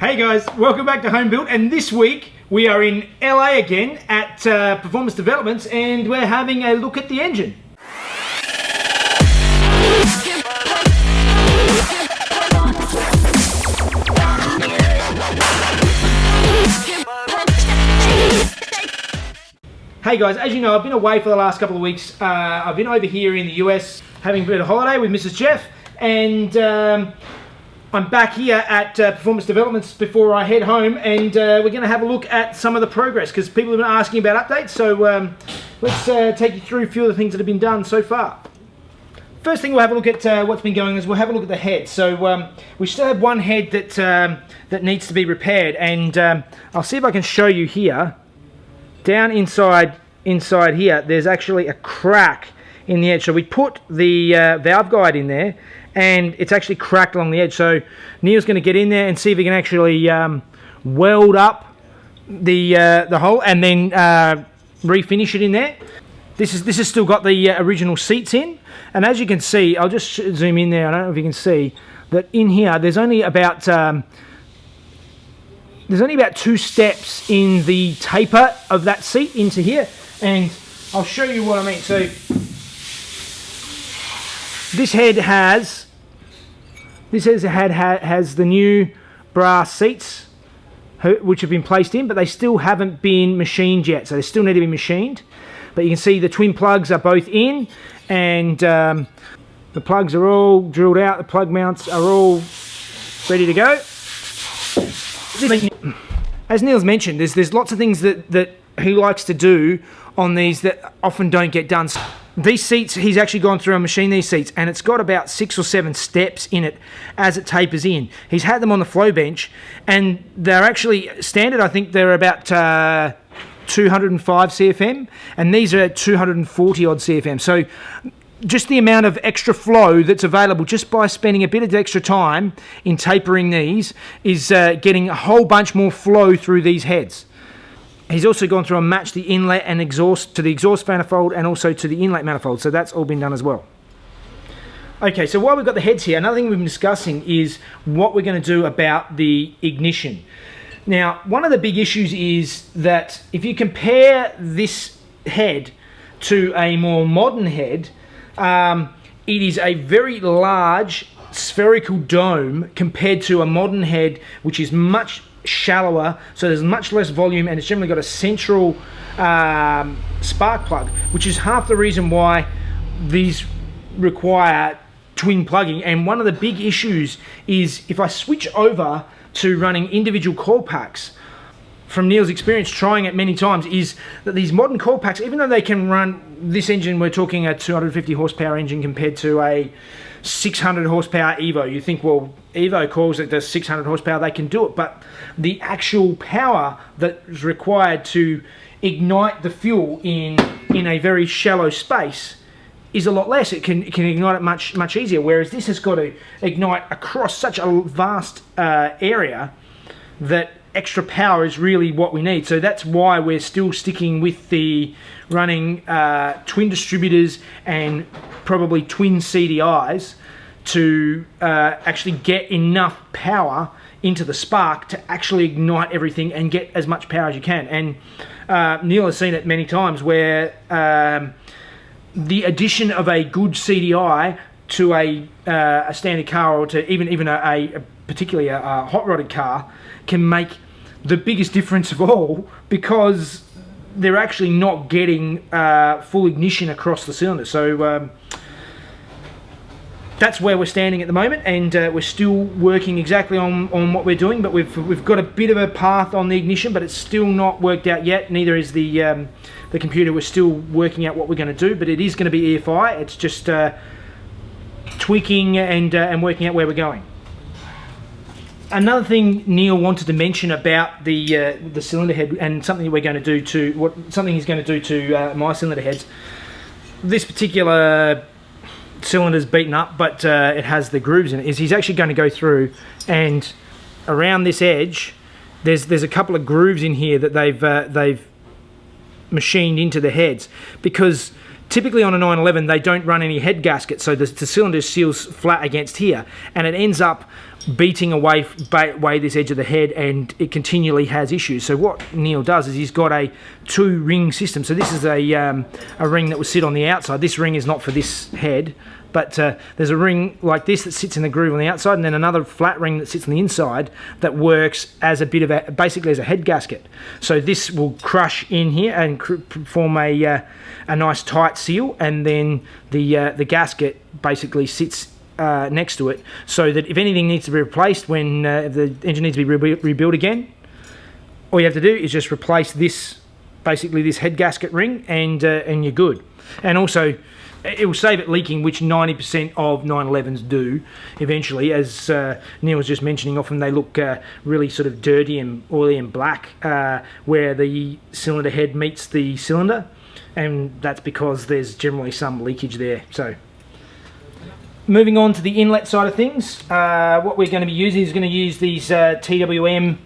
Hey guys, welcome back to Home Built, and this week we are in LA again at Performance Developments, and we're having a look at the engine. Hey guys, as you know, I've been away for the last couple of weeks. I've been over here in the US having a bit of holiday with Mrs. Jeff, and I'm back here at Performance Developments before I head home, and we're going to have a look at some of the progress because people have been asking about updates. So let's take you through a few of the things that have been done so far. First thing we'll have a look at what's been going on is we'll have a look at the head. So we still have one head that needs to be repaired, and I'll see if I can show you here. Down inside here, there's actually a crack in the edge. So we put the valve guide in there, and it's actually cracked along the edge. So Neil's going to get in there and see if he can actually weld up the hole and then refinish it in there. This has still got the original seats in, and as you can see, I'll just zoom in there. I don't know if you can see that in here. There's only about 2 steps in the taper of that seat into here, and I'll show you what I mean. So this head has the new brass seats which have been placed in, but they still haven't been machined yet, so they still need to be machined. But you can see the twin plugs are both in, and the plugs are all drilled out. The plug mounts are all ready to go. As Neil's mentioned, there's lots of things that he likes to do on these that often don't get done. So these seats, he's actually gone through and machined these seats, and it's got about 6 or 7 steps in it as it tapers in. He's had them on the flow bench, and they're actually standard. I think they're about 205 CFM, and these are 240 odd CFM. So just the amount of extra flow that's available just by spending a bit of extra time in tapering these is getting a whole bunch more flow through these heads. He's also gone through and matched the inlet and exhaust to the exhaust manifold and also to the inlet manifold, so that's all been done as well. Okay, so while we've got the heads here, another thing we've been discussing is what we're going to do about the ignition. Now, one of the big issues is that if you compare this head to a more modern head, it is a very large spherical dome compared to a modern head, which is much shallower, so there's much less volume, and it's generally got a central spark plug, which is half the reason why these require twin plugging. And one of the big issues is if I switch over to running individual coil packs, from Neil's experience trying it many times, is that these modern coil packs, even though they can run this engine, we're talking a 250 horsepower engine compared to a 600 horsepower Evo. You think, well, Evo coils that does 600 horsepower, they can do it, but the actual power that is required to ignite the fuel in a very shallow space is a lot less. It can ignite it much easier, whereas this has got to ignite across such a vast area that extra power is really what we need. So that's why we're still sticking with the running twin distributors and probably twin CDIs to actually get enough power into the spark to actually ignite everything and get as much power as you can. And Neil has seen it many times where the addition of a good CDI to a standard car, or to even particularly a hot rodded car, can make the biggest difference of all, because they're actually not getting full ignition across the cylinder. So that's where we're standing at the moment, and we're still working exactly on what we're doing, but we've got a bit of a path on the ignition, but it's still not worked out yet. Neither is the computer. We're still working out what we're going to do, but it is going to be EFI. It's just tweaking and working out where we're going. Another thing Neil wanted to mention about the cylinder head, and something that we're going to do something he's going to do to my cylinder heads. This particular cylinder's beaten up, but it has the grooves in it. Is he's actually going to go through and around this edge, there's a couple of grooves in here that they've machined into the heads, because typically on a 911 they don't run any head gasket, so the cylinder seals flat against here, and it ends up beating away this edge of the head, and it continually has issues. So what Neil does is he's got a 2-ring system. So this is a ring that will sit on the outside. This ring is not for this head, but there's a ring like this that sits in the groove on the outside, and then another flat ring that sits on the inside that works as a bit of basically as a head gasket. So this will crush in here and form a nice tight seal, and then the gasket basically sits next to it, so that if anything needs to be replaced when the engine needs to be rebuilt again, all you have to do is just replace this, basically this head gasket ring, and you're good. And also it will save it leaking, which 90% of 911s do eventually. As Neil was just mentioning, often they look really sort of dirty and oily and black where the cylinder head meets the cylinder, and that's because there's generally some leakage there. So moving on to the inlet side of things, what we're going to be using is going to use these TWM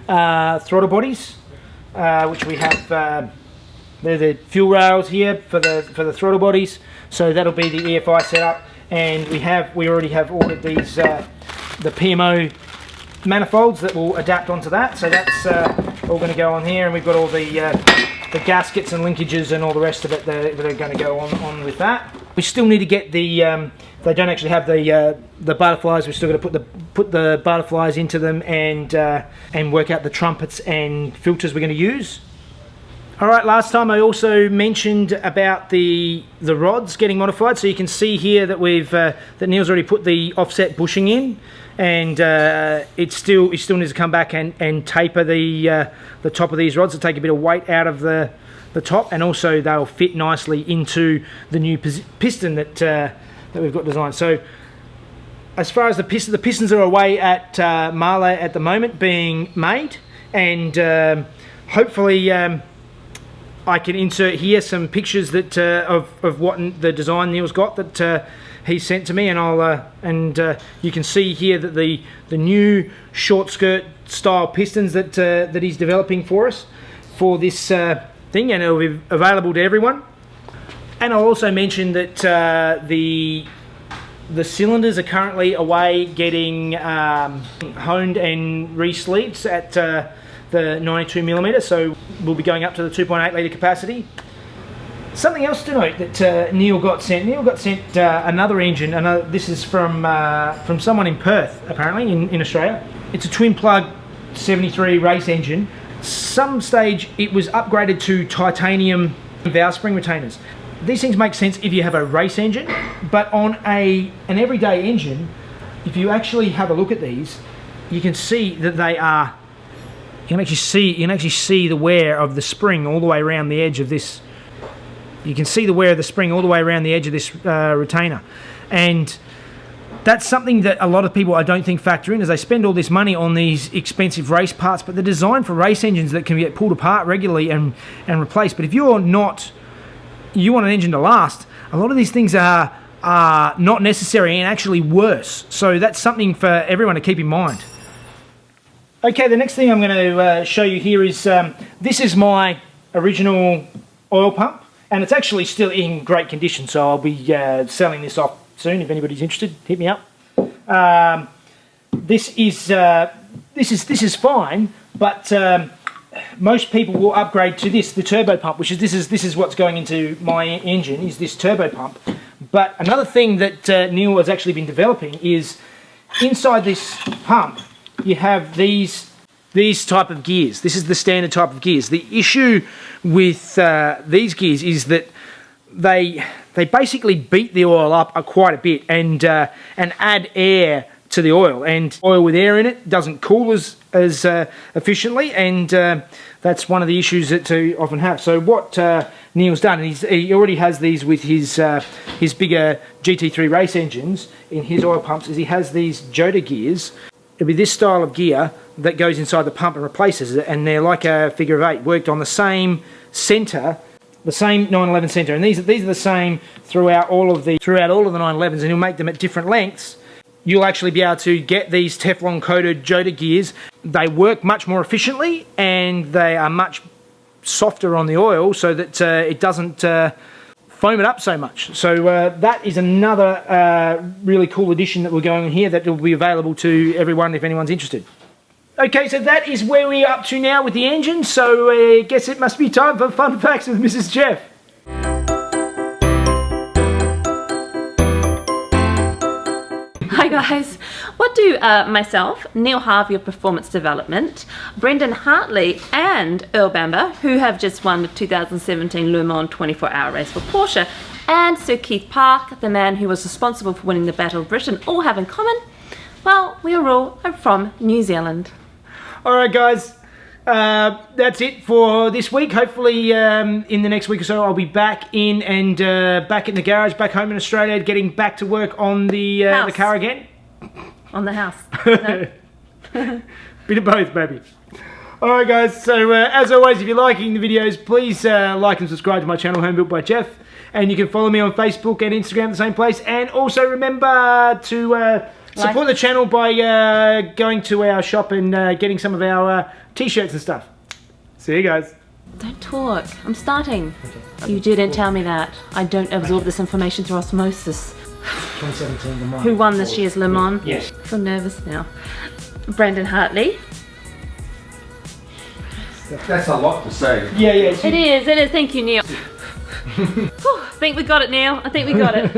throttle bodies, which we have. They're the fuel rails here for the throttle bodies. So that'll be the EFI setup, and we already have ordered these the PMO manifolds that will adapt onto that. So that's all going to go on here, and we've got all the gaskets and linkages and all the rest of it that are going to go on with that. We still need to get the they don't actually have the butterflies. We're still going to put the butterflies into them and work out the trumpets and filters we're going to use. All right, last time I also mentioned about the rods getting modified. So you can see here that that Neil's already put the offset bushing in, and he still needs to come back and taper the top of these rods to take a bit of weight out of the top, and also they'll fit nicely into the new piston that we've got designed. So as far as the pistons are away at Marley at the moment being made, and hopefully I can insert here some pictures that of what the design Neil's got that he sent to me, and you can see here that the new short skirt style pistons that he's developing for us for this thing, and it'll be available to everyone. And I'll also mention that the cylinders are currently away getting honed and re-sleeved at the 92mm, so we'll be going up to the 2.8 litre capacity. Something else to note that Neil got sent. Neil got sent another engine. This is from someone in Perth, apparently in Australia. It's a twin plug 73 race engine. Some stage it was upgraded to titanium valve spring retainers. These things make sense if you have a race engine, but on an everyday engine, if you actually have a look at these, you can see that they are. You can actually see the wear of the spring all the way around the edge of this. You can see the wear of the spring all the way around the edge of this retainer, and that's something that a lot of people I don't think factor in, as they spend all this money on these expensive race parts, but they're designed for race engines that can get pulled apart regularly and replaced. But if you want an engine to last, a lot of these things are not necessary and actually worse. So that's something for everyone to keep in mind. Okay, the next thing I'm going to show you here is this is my original oil pump, and it's actually still in great condition, so I'll be selling this off soon. If anybody's interested, hit me up. This is fine, but most people will upgrade to the turbo pump, which is this is what's going into my engine, is this turbo pump. But another thing that Neil has actually been developing is inside this pump you have these type of gears. This is the standard type of gears. The issue with these gears is that they basically beat the oil up quite a bit and add air to the oil, and oil with air in it doesn't cool as efficiently, and that's one of the issues that you often have. So what Neil's done, and he already has these with his bigger GT3 race engines in his oil pumps, is he has these Jota gears. It'll be this style of gear that goes inside the pump and replaces it, and they're like a figure of 8, worked on the same centre, the same 911 centre, and these are the same throughout all of the 911s, and he'll make them at different lengths. You'll actually be able to get these Teflon coated Jota gears. They work much more efficiently, and they are much softer on the oil, so that it doesn't foam it up so much. So that is another really cool addition that we're going on here that will be available to everyone if anyone's interested. Okay, so that is where we're up to now with the engine. So I guess it must be time for Fun Facts with Mrs. Jeff. Hi guys, what do myself, Neil Harvey of Performance Development, Brendan Hartley and Earl Bamber, who have just won the 2017 Le Mans 24-hour race for Porsche, and Sir Keith Park, the man who was responsible for winning the Battle of Britain, all have in common? Well, we are all from New Zealand. Alright guys, that's it for this week. Hopefully in the next week or so I'll be back in the garage, back home in Australia, getting back to work on the car again. On the house. No? Bit of both, baby. Alright guys, so as always, if you're liking the videos, please like and subscribe to my channel, Home Built by Jeff. And you can follow me on Facebook and Instagram at the same place. And also remember to support the channel by going to our shop and getting some of our t-shirts and stuff. See you guys. Don't talk. I'm starting. Okay. You didn't tell me that. I don't absorb this information through osmosis. 2017 Le Mans. Who won this year's Le Mans? Yes. I feel nervous now. Brendan Hartley. That's a lot to say. Yeah. It is. Thank you, Neil. I think we got it, Neil. I think we got it.